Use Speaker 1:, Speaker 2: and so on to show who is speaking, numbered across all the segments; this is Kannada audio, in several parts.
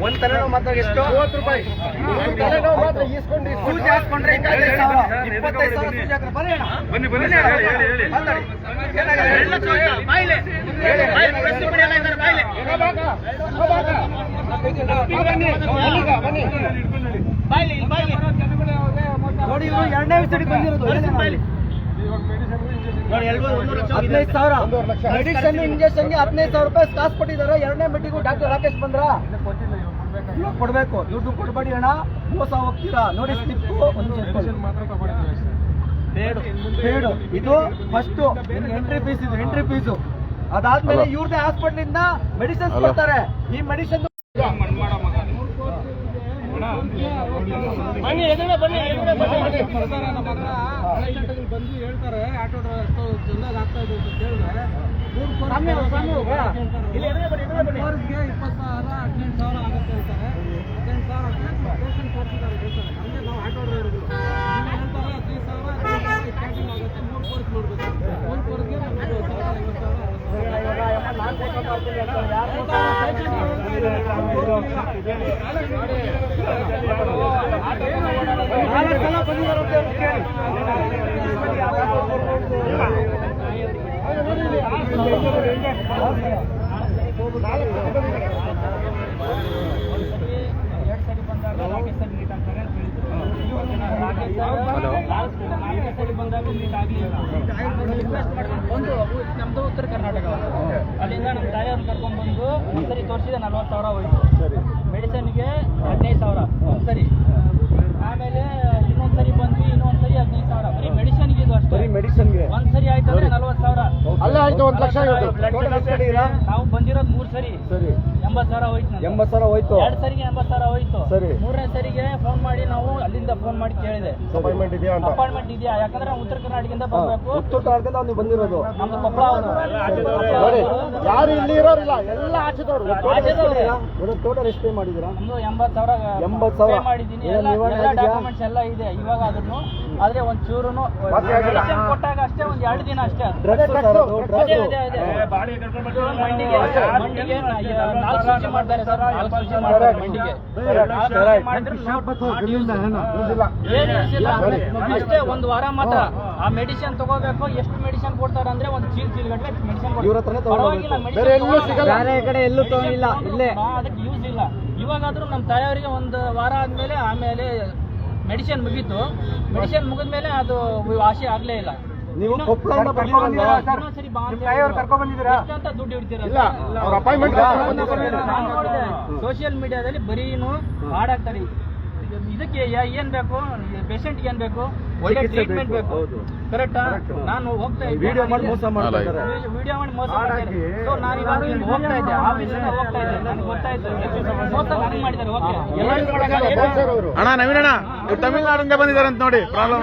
Speaker 1: ಒಂದ್ ತಲೆನೋವು ಮಾತ್ರ ಎಷ್ಟು? 30 ರೂಪಾಯಿ. ತಲೆನೋವು ಮಾತ್ರ ಈಸ್ಕೊಂಡು ಸೂಜಿ ಹಾಕೊಂಡ್ರೆ 25,000 ಸೂಜಿ ಹಾಕ್ರೆ ಬನ್ನಿ ನೋಡಿ. ಇವರು 2ನೇ ವಿಸಿಟಿಗೆ ಬಂದಿರೋದು. 15,000 ಮೆಡಿಸಿನ್ ಇಂಜೆಕ್ಷನ್ಗೆ 15,000 ರೂಪಾಯಿ ಕಾಸು ಕೊಟ್ಟಿದ್ದಾರೆ. 2ನೇ ಮೆಟ್ಟಿಗೂ ಡಾಕ್ಟರ್ ರಾಕೇಶ್ ಬಂದ್ರ ಕೊಡ್ಬೇಕು. ದುಡ್ಡು ಕೊಡ್ಬೇಡಿ ಅಣ್ಣ, ಮೋಸ ಹೋಗ್ತೀರಾ. ನೋಡಿ ಸ್ಲಿಪ್ಪು ಪೇಡು ಇದು ಫಸ್ಟ್ ಎಂಟ್ರಿ ಫೀಸ್. ಇದು ಎಂಟ್ರಿ ಫೀಸು. ಅದಾದ್ಮೇಲೆ ಇವ್ರದೇ ಹಾಸ್ಪಿಟಲ್ ಇಂದ ಮೆಡಿಸಿನ್ಸ್ ಕೊಡ್ತಾರೆ. ಈ ಮೆಡಿಸಿನ್
Speaker 2: ಬಂದು ಹೇಳ್ತಾರೆ ಆಟೋ ಡ್ರೈವರ್ ಚೆನ್ನಾಗಿ ಆಗ್ತಾ ಇದೆ ಅಂತ ಹೇಳಿದ್ರೆ 20,000 18,000 ಆಗುತ್ತೆ ಹೇಳ್ತಾರೆ. 18,000 ಪೇಷಂಟ್ ತೋರಿಸಿದ್ದಾರೆ ಹೇಳ್ತಾರೆ. ನಮಗೆ ನಾವು ಆಟೋ ಡ್ರೈವರ್ಗಳು ಹೇಳ್ತಾರೆ 15,000 ಕ್ಯಾಟಿಂಗ್ ಆಗುತ್ತೆ. 3 ಕೋರ್ಸ್ ನೋಡ್ಬೇಕು. 3 ಕೋರ್ಸ್ಗೆ
Speaker 1: ಒಂದು ನಮ್ದು ಉತ್ತರ ಕರ್ನಾಟಕ. ಅಲ್ಲಿಂದ ನಮ್ಮ ತಾಯಿಯವ್ರನ್ನ ಕರ್ಕೊಂಡ್ ಬಂದು ಒಂದ್ಸರಿ ತೋರಿಸಿದೆ 40,000 ಹೋಯ್ತು. ಮೆಡಿಸಿನ್ಗೆ 15,000 ಒಂದ್ಸರಿ. ಆಮೇಲೆ ಇನ್ನೊಂದ್ಸರಿ ಬಂದ್ವಿ, ಇನ್ನೊಂದ್ಸರಿ 15,000. ಬರೀ ಮೆಡಿಸಿನ್ಗೆ ಇದು ಅಷ್ಟೇ.
Speaker 3: ಮೆಡಿಸಿನ್ಗೆ
Speaker 1: ಒಂದ್ಸರಿ ಆಯ್ತು ಅಂದ್ರೆ 40,000.
Speaker 3: ಅಲ್ಲೇ ಆಯ್ತು 1 ಲಕ್ಷ.
Speaker 1: ನಾವು ಬಂದಿರೋದು 3 ಸರಿ.
Speaker 3: ಸರಿ
Speaker 1: 80,000 ಹೋಯ್ತು.
Speaker 3: 80,000 ಹೋಯ್ತು.
Speaker 1: 2 ಸರಿಗೆ 80,000 ಹೋಯ್ತು.
Speaker 3: ಸರಿ
Speaker 1: 3ನೇ ಸರಿಗೆ ಫೋನ್ ಮಾಡಿ ನಾವು ಅಲ್ಲಿಂದ ಫೋನ್ ಮಾಡಿ ಕೇಳಿದೆ
Speaker 3: ಅಪಾಯಿಂಟ್ಮೆಂಟ್ ಇದೆಯಾ ಅಂತ.
Speaker 1: ಅಪಾಯಿಂಟ್ಮೆಂಟ್ ಇದೆಯಾ? ಯಾಕಂದ್ರೆ ನಾವು ಉತ್ತರ ಕರ್ನಾಟಕದಿಂದ ಬರ್ಬೇಕು.
Speaker 3: ಉತ್ತರ ಕರ್ನಾಟಕದಿಂದ ನೀವು ಬಂದಿರೋದು.
Speaker 1: ನಮ್ದು ಕೊಪ್ಪಳ.
Speaker 3: ನೋಡಿ ಯಾರು ಇಲ್ಲಿ ಇರೋರಿಲ್ಲ, ಎಲ್ಲ ಆಚೆದವರು. ಟೋಟಲ್ ಎಷ್ಟು ಪೇ ಮಾಡಿದ್ದೀರಾ?
Speaker 1: ನಮ್ದು 80,000 ಮಾಡಿದ್ದೀನಿ. ಎಲ್ಲ ಡಾಕ್ಯುಮೆಂಟ್ಸ್ ಎಲ್ಲ ಇದೆ ಇವಾಗ. ಅದನ್ನು ಆದ್ರೆ ಒಂದ್ ಚೂರು ಕೊಟ್ಟಾಗ ಅಷ್ಟೇ, ಒಂದ್ 2 ದಿನ ಅಷ್ಟೇ. ಮಂಡಿಗೆ 4 ಸೂಚಿ ಮಾಡ್ತಾರೆ ಸರ್. 4 ಸೂಚಿ ಮಾಡ್ತಾರೆ ಮಂಡಿಗೆ. ಅಷ್ಟೇ 1 ವಾರ ಮಾತ್ರ ಆ ಮೆಡಿಸಿನ್ ತಗೋಬೇಕು. ಎಷ್ಟು ಮೆಡಿಸಿನ್ ಕೊಡ್ತಾರೆ ಅಂದ್ರೆ ಒಂದು ಚೀಲ ಗಟ್ಟಲೆ ಮೆಡಿಸಿನ್
Speaker 3: ಕಡೆ ಎಲ್ಲೂ ತಗೊಂಡಿಲ್ಲ. ಇಲ್ಲೇ
Speaker 1: ಅದಕ್ಕೆ ಯೂಸ್ ಇಲ್ಲ. ಇವಾಗಾದ್ರೂ ನಮ್ಮ ತಾಯಿಯವರಿಗೆ 1 ವಾರ ಆದ್ಮೇಲೆ ಆಮೇಲೆ ಮೆಡಿಸಿನ್ ಮುಗೀತು. ಮೆಡಿಸಿನ್ ಮುಗಿದ್ಮೇಲೆ ಅದು ವಾಸಿ ಆಗ್ಲೇ ಇಲ್ಲ.
Speaker 3: ನೀವು
Speaker 1: ದುಡ್ಡು ಇಡ್ತೀರಾ? ಸೋಷಿಯಲ್ ಮೀಡಿಯಾದಲ್ಲಿ ಬರೀನು ಹಾಡಾಗ್ತಾರೆ. ಇದಕ್ಕೆ ಏನ್ ಬೇಕು? ಪೇಷಂಟ್ಗೆ ಏನ್ ಬೇಕು? ಒಳ್ಳೆ ಟ್ರೀಟ್ಮೆಂಟ್ ಬೇಕು. ಕರೆಕ್ಟಾ? ನಾನು ಹೋಗ್ತಾ ಇದ್ದೆ, ವಿಡಿಯೋ ಮಾಡಿ ಮೋಸ ಮಾಡ್ತಾರೆ. ಸೊ ನಾನು ಇವಾಗ ಹೋಗ್ತಾ ಇದ್ದೆ, ಆಫೀಸಿಂದ ಹೋಗ್ತಾ ಇದ್ದೆ. ನನಗೆ ಗೊತ್ತಾಯ್ತು ಮೋಸ ನನಗೆ ಮಾಡಿದ್ದಾರೆ.
Speaker 4: ಅಣ್ಣ ನವೀನಣ್ಣ ಇವ್ರು ತಮಿಳ್ನಾಡಿಂದ ಬಂದಿದ್ದಾರೆ ಅಂತ ನೋಡಿ. ಪ್ರಾಬ್ಲಮ್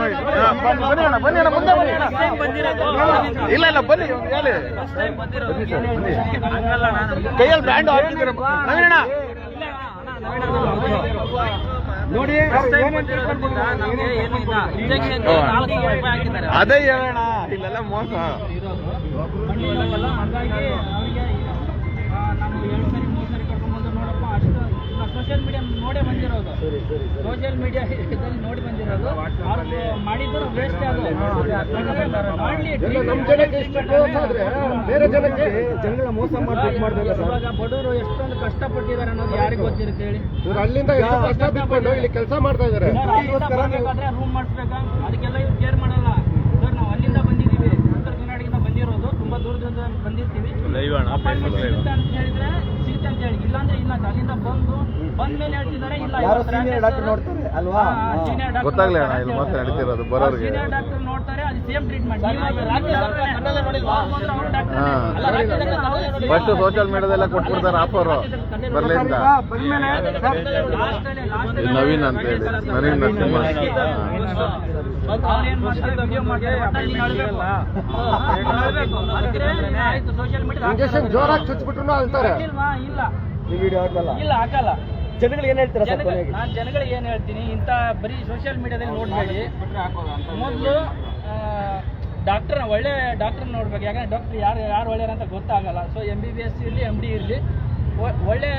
Speaker 4: ಇಲ್ಲ ಇಲ್ಲ ಬನ್ನಿ ಹೇಳಿ. ಕೈಯಲ್ಲಿ ಬ್ಯಾಂಡ್ ಹಾಕಿದ್ದೀರ ನವೀನಣ್ಣ
Speaker 3: ನೋಡಿ.
Speaker 4: ಅದೇ ಹೇಳೋಣ, ಇಲ್ಲೆಲ್ಲ ಮೋಸ.
Speaker 1: ಸೋಷಿಯಲ್ ಮೀಡಿಯಾ ನೋಡೇ ಬಂದಿರೋದು. ಸೋಷಿಯಲ್ ಮೀಡಿಯಾದಲ್ಲಿ ನೋಡಿ ಬಂದಿರೋದು. ಮಾಡಿದ್ರು ವೇಸ್ಟ್. ಅದು ಮಾಡ್ಲಿ.
Speaker 3: ಜನಗಳ ಮೋಸ ಮಾಡ್ಬೇಕು.
Speaker 1: ಇವಾಗ ಬಡವರು ಎಷ್ಟೊಂದು ಕಷ್ಟಪಟ್ಟಿದ್ದಾರೆ ಅನ್ನೋದು ಯಾರಿಗೆ ಗೊತ್ತಿರುತ್ತೆ ಹೇಳಿ?
Speaker 3: ಅಲ್ಲಿಂದ ಇಲ್ಲಿ ಕೆಲಸ ಮಾಡ್ತಾ ಇದ್ದಾರೆ.
Speaker 1: ಬರ್ಬೇಕಾದ್ರೆ ರೂಮ್ ಮಾಡಿಸ್ಬೇಕಾ? ಅದಕ್ಕೆಲ್ಲ ಇವ್ರು ಕೇರ್ ಮಾಡಲ್ಲ ಸರ್. ನಾವು ಅಲ್ಲಿಂದ ಬಂದಿದ್ದೀವಿ, ಉತ್ತರ ಕರ್ನಾಟಕದಿಂದ ಬಂದಿರೋದು. ತುಂಬಾ ದೂರದಿಂದ ಬಂದಿರ್ತೀವಿ. ಅಪಾಯಿಂಟ್ಮೆಂಟ್ ಸಿಗುತ್ತೆ ಅಂತ ಹೇಳಿದ್ರೆ ಸಿಗುತ್ತೆ ಅಂತ ಹೇಳಿ, ಇಲ್ಲಾಂದ್ರೆ ಇಲ್ಲ. ಅಲ್ಲಿಂದ ಬಂದ್ಮೇಲೆ ಹೇಳ್ತಿದ್ದಾರೆ ಇಲ್ಲ.
Speaker 3: ಸೀನಿಯರ್ ಡಾಕ್ಟರ್ ನೋಡ್ತಾರೆ ಅಲ್ವಾ?
Speaker 4: ಗೊತ್ತಾಗ್ಲಿ ಅಣ್ಣ, ಇಲ್ಲಿ ಮಾತ್ರ ನಡೀತಿರೋದು ಬರೋರಿಗೆ.
Speaker 1: ಸೀನಿಯರ್ ಡಾಕ್ಟರ್ ನೋಡ್ತಾರೆ, ಅದು ಸೇಮ್ ಟ್ರೀಟ್ಮೆಂಟ್.
Speaker 4: ಫಸ್ಟ್ ಸೋಷಿಯಲ್ ಮೀಡಿಯಾದೆಲ್ಲ ಕೊಟ್ಬಿಡ್ತಾರೆ ಆಫರ್ ಬರ್ಲಿಂದ. ನವೀನ್ ಅಂತ ಹೇಳಿ, ನವೀನ್ ನರಸಿಂಹ.
Speaker 3: ಇಂಜೆಕ್ಷನ್ ಜೋರಾಗಿ ಚುಚ್ಚಿಬಿಟ್ರು ಅಂತಾರೆ.
Speaker 1: ಇಲ್ಲ
Speaker 3: ಈ ವಿಡಿಯೋ ಹಾಕಲ್ಲ.
Speaker 1: ಇಲ್ಲ ಹಾಕಲ್ಲ.
Speaker 3: ಜನಗಳಿಗೆ ಏನ್ ಹೇಳ್ತೀರಾ?
Speaker 1: ನಾನು ಜನಗಳಿಗೆ ಏನ್ ಹೇಳ್ತೀನಿ, ಇಂಥ ಬರೀ ಸೋಷಿಯಲ್ ಮೀಡಿಯಾದಲ್ಲಿ ನೋಡ್ಬೇಡಿ. ಮೊದಲು ಡಾಕ್ಟರ್ ಒಳ್ಳೆ ಡಾಕ್ಟರ್ ನೋಡ್ಬೇಕು, ಯಾಕಂದ್ರೆ ಡಾಕ್ಟರ್ ಯಾರು ಒಳ್ಳೆಯರು ಅಂತ ಗೊತ್ತಾಗಲ್ಲ. ಸೊ MBBS ಇರಲಿ MD ಇರಲಿ ಒಳ್ಳೆ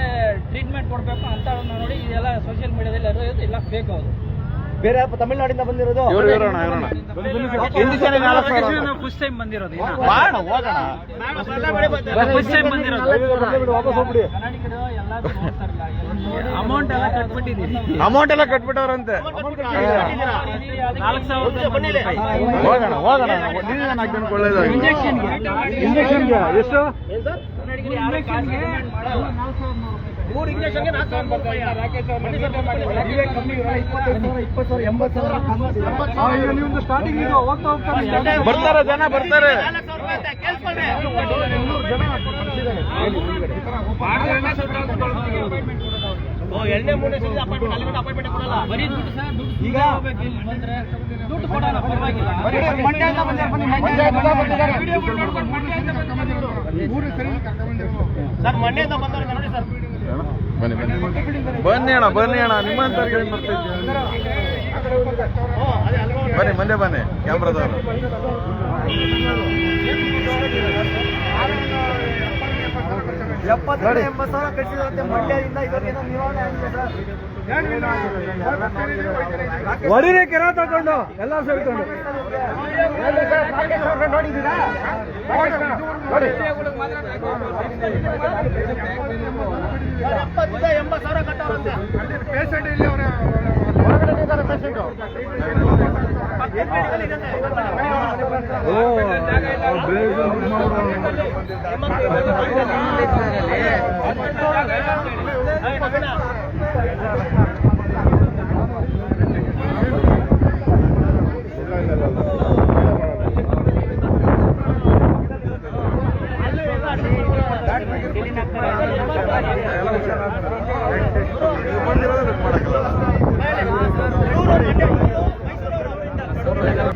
Speaker 1: ಟ್ರೀಟ್ಮೆಂಟ್ ಕೊಡಬೇಕು ಅಂತ ನೋಡಿ ಇದೆಲ್ಲ ಸೋಷಿಯಲ್ ಮೀಡಿಯಾದಲ್ಲಿ ಅರಿಯೋದು ಇಲ್ಲ ಫೇಕ್ ಅದು.
Speaker 3: ಬೇರೆ ತಮಿಳ್ನಾಡಿಂದ ಬಂದಿರೋದು
Speaker 1: ಫಸ್ಟ್ ಟೈಮ್ ಬಂದಿರೋದು ಕನ್ನಡಿಗರು ಎಲ್ಲಾದ್ರೂ ನೋಡ್ತಾರಲ್ಲ, ಅಮೌಂಟ್ ಎಲ್ಲ ಕಟ್ಬಿಟ್ಟಿದ್ದೀನಿ.
Speaker 4: ಅಮೌಂಟ್ ಎಲ್ಲ ಕಟ್ಬಿಟ್ಟವ್ರಂತೆ.
Speaker 1: 4,000
Speaker 4: ಹೋಗೋಣ ಒಳ್ಳೇದಾಗಿ.
Speaker 3: ಇಂಜೆಕ್ಷನ್ಗೆ ಎಷ್ಟು?
Speaker 1: ಮೂರು ಇಂಜೆಕ್ಷನ್ಗೆ 4,000 ಬರ್ತಾರೆ.
Speaker 2: ನಿಮ್ದು ಸ್ಟಾರ್ಟಿಂಗ್ ಇದು ಹೋಗ್ತಾ
Speaker 4: ಬರ್ತಾರೆ ಜನ ಬರ್ತಾರೆ.
Speaker 1: ಎರಡನೇ ಮೂರನೇ ಸಲ ಅಪಾಯಿಂಟ್ಮೆಂಟ್ ಕೊಡಲ್ಲ. ಬರೀ ದುಡ್ಡು ಸರ್, ಈಗ ಬಂದ್ರೆ ದುಡ್ಡು ಕೊಡೋಣ, ಪರವಾಗಿಲ್ಲ. ಸರ್ ಮಂಡ್ಯದಿಂದ ಬಂದವರು ನೋಡಿ ಸರ್.
Speaker 4: ಬನ್ನಿ ಅಣ್ಣ ನಿಮ್ಮಂತವ್ರಿಗೆ ಬನ್ನಿ ಮಂಡ್ಯ ಬನ್ನಿ ಕ್ಯಾಮ್ರಾದವರು.
Speaker 3: $70,000 80,000 ಕಟ್ಟಿಸಿದಂತೆ ಮಂಡ್ಯದಿಂದ ಇದರಿಂದ ನಿವಾರಣೆ ಆಗಿದೆ ಸರ್. ಹೊಡಿರಿ ಕೆರ ತಗೊಂಡು ಎಲ್ಲ ಸೇರ್ಕೊಂಡು ನೋಡಿದ್ದೀರಾ? ನೋಡಿ
Speaker 1: 70,000 ಕಟ್ಟೋರಂತೆ.
Speaker 2: ಪೇಷಂಟ್ ಇಲ್ಲಿ ಅವರ
Speaker 3: ಹೊರಗಡೆ ಇದ್ದಾರೆ ಪೇಷಂಟು.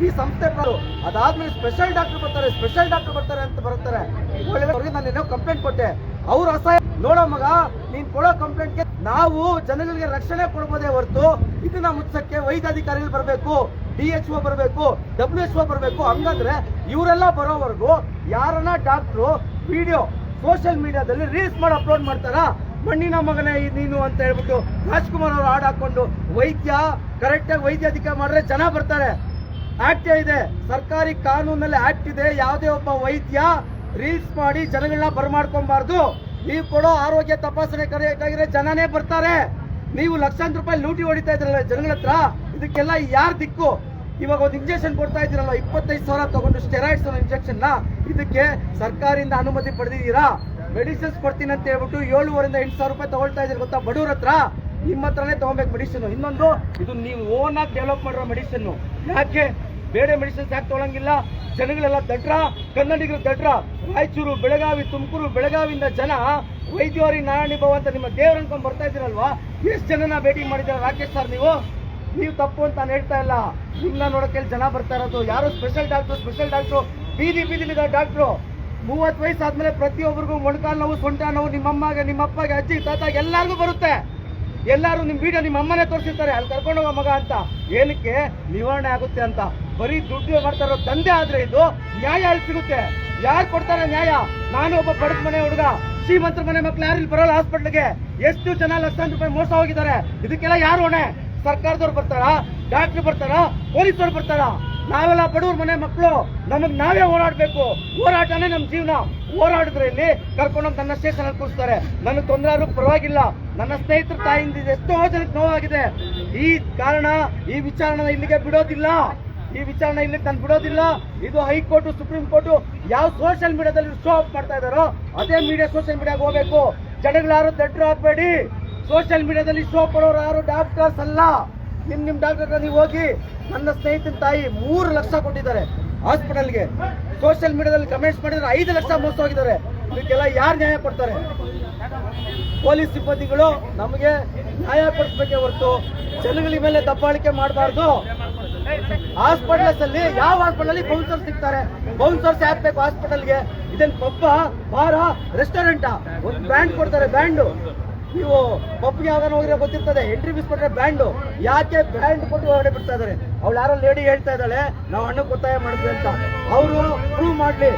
Speaker 3: ಈ ಸಂಸ್ಥೆ ಅದಾದ್ಮೇಲೆ ಸ್ಪೆಷಲ್ ಡಾಕ್ಟರ್ ಬರ್ತಾರೆ ಅಂತ ಬರ್ತಾರೆ. ನಾನು ಏನೋ ಕಂಪ್ಲೇಂಟ್ ಕೊಟ್ಟೆ, ಅವ್ರು ಅಸಹ್ಯ. ನೋಡೋ ಮಗ, ನೀನ್ ಕೊಡೋ ಕಂಪ್ಲೇಂಟ್ಗೆ ನಾವು ಜನಗಳಿಗೆ ರಕ್ಷಣೆ ಕೊಡ್ಬೋದೇ ಹೊರತು ಇದನ್ನ ಮುಚ್ಚಕ್ಕೆ ವೈದ್ಯಾಧಿಕಾರಿಗಳು ಬರಬೇಕು, DHO ಬರಬೇಕು, WHO ಬರಬೇಕು. ಹಂಗಂದ್ರೆ ಇವರೆಲ್ಲ ಬರೋವರೆಗೂ ಯಾರನ್ನ ಡಾಕ್ಟ್ರು ವಿಡಿಯೋ ಸೋಷಿಯಲ್ ಮೀಡಿಯಾದಲ್ಲಿ ರೀಲ್ಸ್ ಮಾಡಿ ಅಪ್ಲೋಡ್ ಮಾಡ್ತಾರ. ಮಣ್ಣಿನ ಮಗನೇ ನೀನು ಅಂತ ಹೇಳ್ಬಿಟ್ಟು ರಾಜ್ಕುಮಾರ್ ಅವರು ಹಾಡು ಹಾಕೊಂಡು ಕರೆಕ್ಟಾಗಿ ವೈದ್ಯಾಧಿಕಾರ ಮಾಡಿದ್ರೆ ಜನ ಬರ್ತಾರೆ. ಆಕ್ಟ್ ಇದೆ, ಸರ್ಕಾರಿ ಕಾನೂನಲ್ಲಿ ಆಕ್ಟ್ ಇದೆ. ಯಾವುದೇ ಒಬ್ಬ ವೈದ್ಯ ರೀಲ್ಸ್ ಮಾಡಿ ಜನಗಳನ್ನ ಬರಮಾಡ್ಕೊಬಾರ್ದು. ನೀವು ಕೊಡೋ ಆರೋಗ್ಯ ತಪಾಸಣೆ ಕರೆಯಕ್ಕಾಗಿದ್ರೆ ಜನನೇ ಬರ್ತಾರೆ. ನೀವು ಲಕ್ಷಾಂತರ ರೂಪಾಯಿ ಲೂಟಿ ಹೊಡಿತಾ ಇದ್ರಲ್ಲ ಜನಗಳ ಹತ್ರ, ಇದಕ್ಕೆಲ್ಲ ಯಾರ್ ದಿಕ್ಕು? ಇವಾಗ ಒಂದು ಇಂಜೆಕ್ಷನ್ ಕೊಡ್ತಾ ಇದ್ದೀರಲ್ಲ, 25,000 ತಗೊಂಡು ಸ್ಟೆರಾಯ್ಡ್ಸ್ ಇಂಜೆಕ್ಷನ್ ನ, ಇದಕ್ಕೆ ಸರ್ಕಾರದಿಂದ ಅನುಮತಿ ಪಡೆದಿದ್ದೀರಾ? ಮೆಡಿಸಿನ್ಸ್ ಕೊಡ್ತೀನಿ ಅಂತ ಹೇಳ್ಬಿಟ್ಟು 7,500 ರಿಂದ 8,000 ರೂಪಾಯಿ ತಗೊಳ್ತಾ ಇದ್ದೀರಿ ಗೊತ್ತಾ ಬಡವ್ರ ಹತ್ರ. ನಿಮ್ಮ ಹತ್ರನೇ ತಗೊಬೇಕು ಮೆಡಿಸಿನ್. ಇನ್ನೊಂದು, ಇದು ನೀವು ಓನ್ ಆಗಿ ಡೆವಲಪ್ ಮಾಡಿರೋ ಮೆಡಿಸಿನ್. ಯಾಕೆ ಬೇರೆ ಮೆಡಿಸಿನ್ಸ್ ಯಾಕೆ ತಗೊಳಂಗಿಲ್ಲ? ಜನಗಳೆಲ್ಲ ದಡ್ರ, ಕನ್ನಡಿಗರು ದಡ್ರ. ರಾಯಚೂರು, ಬೆಳಗಾವಿ, ತುಮಕೂರು, ಬೆಳಗಾವಿಯಿಂದ ಜನ ವೈದ್ಯರಿ ನಾರಾಯಣಿ ಭವ ಅಂತ ನಿಮ್ಮ ದೇವ್ರ ಅನ್ಕೊಂಡ್ ಬರ್ತಾ ಇದ್ದೀರಲ್ವಾ? ಎಷ್ಟು ಜನನ ಭೇಟಿ ಮಾಡಿದ್ದೀರ ರಾಕೇಶ್ ಸರ್? ನೀವು ತಪ್ಪು ಅಂತ ನಾನು ಹೇಳ್ತಾ ಇಲ್ಲ. ನಿಮ್ಮನ್ನ ನೋಡಕ್ಕೆ ಜನ ಬರ್ತಾ ಇರೋದು. ಯಾರು ಸ್ಪೆಷಲ್ ಡಾಕ್ಟ್ರು ಬೀದಿಲಿದ್ದ ಡಾಕ್ಟ್ರು. 30 ವಯಸ್ಸಾದ್ಮೇಲೆ ಪ್ರತಿಯೊಬ್ಬರಿಗೂ ಮೊಣಕಾಲು ನೋವು, ಸೊಂಟ ನೋವು, ನಿಮ್ಮಮ್ಮಗೆ, ನಿಮ್ಮಪ್ಪಗೆ, ಅಜ್ಜಿ, ತಾತಾಗ ಎಲ್ಲರಿಗೂ ಬರುತ್ತೆ. ಎಲ್ಲರೂ ನಿಮ್ ವಿಡಿಯೋ ನಿಮ್ಮ ಅಮ್ಮನೇ ತೋರಿಸಿರ್ತಾರೆ, ಅಲ್ಲಿ ಕರ್ಕೊಂಡು ಹೋಗೋ ಮಗ ಅಂತ. ಏನಕ್ಕೆ? ನಿವಾರಣೆ ಆಗುತ್ತೆ ಅಂತ. ಬರೀ ದುಡ್ಡು ಮಾಡ್ತಾ ಇರೋ ದಂಧೆ ಆದ್ರೆ ಇದು ನ್ಯಾಯ ಅಲ್ಲಿ ಸಿಗುತ್ತೆ? ಯಾರು ಕೊಡ್ತಾರೆ ನ್ಯಾಯ? ನಾನು ಒಬ್ಬ ಬಡದ ಮನೆ ಹುಡುಗ, ಶ್ರೀಮಂತರ ಮನೆ ಮಕ್ಳು ಯಾರು ಇಲ್ಲಿ ಬರೋಲ್ಲ ಹಾಸ್ಪಿಟ್ಲ್ಗೆ. ಎಷ್ಟು ಜನ ಲಕ್ಷಾಂತರ ರೂಪಾಯಿ ಮೋಸ ಹೋಗಿದ್ದಾರೆ. ಇದಕ್ಕೆಲ್ಲ ಯಾರು ಹೊಣೆ? ಸರ್ಕಾರದವ್ರು ಬರ್ತಾರಾ? ಡಾಕ್ಟರ್ ಬರ್ತಾರಾ? ಪೊಲೀಸರು ಬರ್ತಾರಾ? ನಾವೆಲ್ಲ ಬಡವ್ರ ಮನೆ ಮಕ್ಕಳು, ನಮಗ್ ನಾವೇ ಓಡಾಡ್ಬೇಕು. ಹೋರಾಟನೇ ನಮ್ ಜೀವನ. ಹೋರಾಡಿದ್ರೆ ಇಲ್ಲಿ ಕರ್ಕೊಂಡೋಗಿ ನನ್ನ ಸ್ಟೇಷನ್ ಅಲ್ಲಿ ಕೂರಿಸ್ತಾರೆ. ನನಗೆ ತೊಂದರೆ ಆದ್ರೂ ಪರವಾಗಿಲ್ಲ. ನನ್ನ ಸ್ನೇಹಿತರ ತಾಯಿಂದ ಎಷ್ಟೋ ಜನಕ್ಕೆ ನೋವಾಗಿದೆ. ಈ ಕಾರಣ ಈ ವಿಚಾರಣೆ ಇಲ್ಲಿಗೆ ಬಿಡೋದಿಲ್ಲ. ನಾನು ಬಿಡೋದಿಲ್ಲ. ಇದು ಹೈಕೋರ್ಟ್, ಸುಪ್ರೀಂ ಕೋರ್ಟ್ ಯಾವ ಸೋಷಿಯಲ್ ಮೀಡಿಯಾದಲ್ಲಿ ಶೋ ಆಫ್ ಮಾಡ್ತಾ ಇದಾರೋ ಅದೇ ಮೀಡಿಯಾ ಸೋಷಿಯಲ್ ಮೀಡಿಯಾಗೆ ಹೋಗ್ಬೇಕು. ಜನಗಳು ಯಾರು ದಡ್ರು ಹಾಕ್ಬೇಡಿ. ಸೋಷಿಯಲ್ ಮೀಡಿಯಾದಲ್ಲಿ ಶೋ ಕೊಡೋರು ಯಾರು ಡಾಕ್ಟರ್ಸ್ ಅಲ್ಲ. ನಿಮ್ ಡಾಕ್ಟರ್ ನೀವು ಹೋಗಿ, ನನ್ನ ಸ್ನೇಹಿತನ ತಾಯಿ 3 ಲಕ್ಷ ಕೊಟ್ಟಿದ್ದಾರೆ ಹಾಸ್ಪಿಟಲ್ಗೆ. ಸೋಷಿಯಲ್ ಮೀಡಿಯಾದಲ್ಲಿ ಕಮೆಂಟ್ಸ್ ಮಾಡಿದ್ರೆ 5 ಲಕ್ಷ ಮೋಸ ಹೋಗಿದ್ದಾರೆ. ಇದಕ್ಕೆಲ್ಲ ಯಾರು ನ್ಯಾಯ ಕೊಡ್ತಾರೆ? ಪೊಲೀಸ್ ಸಿಬ್ಬಂದಿಗಳು ನಮಗೆ ನ್ಯಾಯ ಕೊಡಿಸ್ಬೇಕೇ ಹೊರತು ಜನಗಳ ಮೇಲೆ ದಬ್ಬಾಳಿಕೆ ಮಾಡಬಾರ್ದು. ಹಾಸ್ಪಿಟಲ್ಸ್ ಅಲ್ಲಿ ಯಾವ ಹಾಸ್ಪಿಟಲ್ ಅಲ್ಲಿ ಬೌನ್ಸರ್ಸ್ ಸಿಗ್ತಾರೆ? ಬೌನ್ಸರ್ಸ್ ಹಾಕ್ಬೇಕು ಹಾಸ್ಪಿಟಲ್ಗೆ. ಇದನ್ ಪಬ್ಬ, ಬಾರ, ರೆಸ್ಟೋರೆಂಟ್ ಒಂದು ಬ್ಯಾಂಡ್ ಕೊಡ್ತಾರೆ. ಬ್ಯಾಂಡು ನೀವು ಪಬ್ಗೆ ಯಾವಾಗ ಹೋಗಿರೋ ಗೊತ್ತಿರ್ತದೆ, ಎಂಟ್ರಿ ಫೀಸ್ ಕೊಟ್ಟರೆ ಬ್ಯಾಂಡು, ಯಾಕೆ ಬ್ಯಾಂಡ್ ಕೊಟ್ಟು ಹೊರಗಡೆ ಬಿಡ್ತಾ ಇದಾರೆ. ಅವ್ಳು ಯಾರೋ ಲೇಡಿ ಹೇಳ್ತಾ ಇದ್ದಾಳೆ ನಾವು ಹಣ್ಣಕ್ಕೆ ಒತ್ತಾಯ ಮಾಡಿದ್ವಿ ಅಂತ, ಅವರು ಪ್ರೂವ್ ಮಾಡ್ಲಿ.